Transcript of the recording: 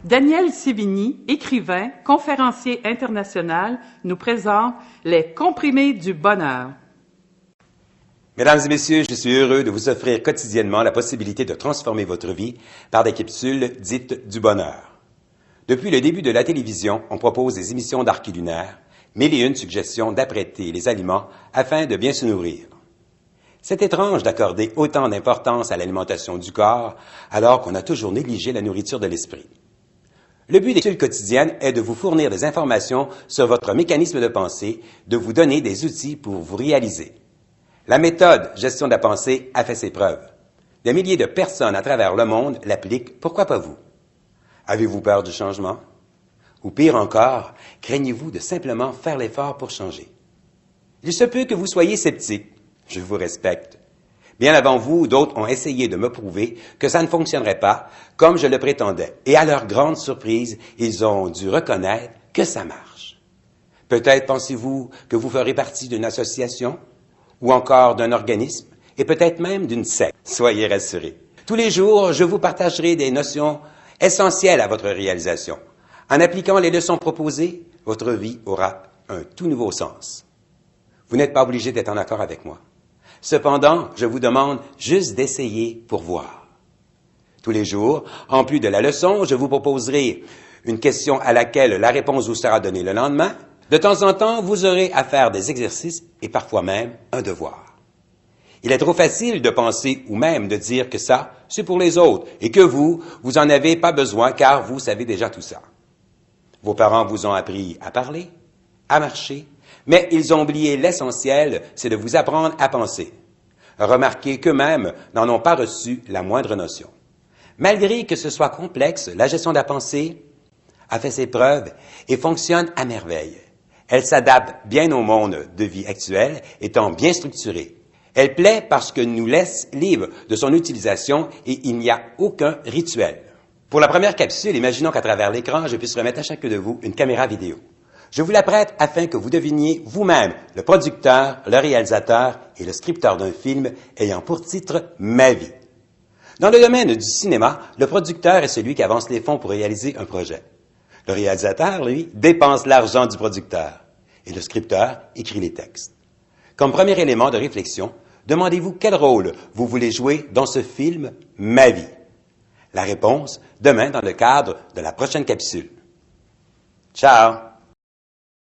Daniel Sévigny, écrivain, conférencier international, nous présente Les comprimés du bonheur. Mesdames et messieurs, je suis heureux de vous offrir quotidiennement la possibilité de transformer votre vie par des capsules dites du bonheur. Depuis le début de la télévision, on propose des émissions d'art culinaire, 1001 suggestions d'apprêter les aliments afin de bien se nourrir. C'est étrange d'accorder autant d'importance à l'alimentation du corps alors qu'on a toujours négligé la nourriture de l'esprit. Le but des capsules quotidiennes est de vous fournir des informations sur votre mécanisme de pensée, de vous donner des outils pour vous réaliser. La méthode gestion de la pensée a fait ses preuves. Des milliers de personnes à travers le monde l'appliquent, pourquoi pas vous? Avez-vous peur du changement? Ou pire encore, craignez-vous de simplement faire l'effort pour changer? Il se peut que vous soyez sceptique. Je vous respecte. Bien avant vous, d'autres ont essayé de me prouver que ça ne fonctionnerait pas comme je le prétendais. Et à leur grande surprise, ils ont dû reconnaître que ça marche. Peut-être pensez-vous que vous ferez partie d'une association ou encore d'un organisme et peut-être même d'une secte. Soyez rassurés. Tous les jours, je vous partagerai des notions essentielles à votre réalisation. En appliquant les leçons proposées, votre vie aura un tout nouveau sens. Vous n'êtes pas obligé d'être en accord avec moi. Cependant, je vous demande juste d'essayer pour voir. Tous les jours, en plus de la leçon, je vous proposerai une question à laquelle la réponse vous sera donnée le lendemain. De temps en temps, vous aurez à faire des exercices et parfois même un devoir. Il est trop facile de penser ou même de dire que ça, c'est pour les autres et que vous en avez pas besoin car vous savez déjà tout ça. Vos parents vous ont appris à parler, à marcher, mais ils ont oublié l'essentiel, c'est de vous apprendre à penser. Remarquez qu'eux-mêmes n'en ont pas reçu la moindre notion. Malgré que ce soit complexe, la gestion de la pensée a fait ses preuves et fonctionne à merveille. Elle s'adapte bien au monde de vie actuel, étant bien structurée. Elle plaît parce que nous laisse libre de son utilisation et il n'y a aucun rituel. Pour la première capsule, imaginons qu'à travers l'écran, je puisse remettre à chacun de vous une caméra vidéo. Je vous la prête afin que vous deviniez vous-même le producteur, le réalisateur et le scripteur d'un film ayant pour titre « Ma vie ». Dans le domaine du cinéma, le producteur est celui qui avance les fonds pour réaliser un projet. Le réalisateur, lui, dépense l'argent du producteur et le scripteur écrit les textes. Comme premier élément de réflexion, demandez-vous quel rôle vous voulez jouer dans ce film « Ma vie ». La réponse, demain dans le cadre de la prochaine capsule. Ciao!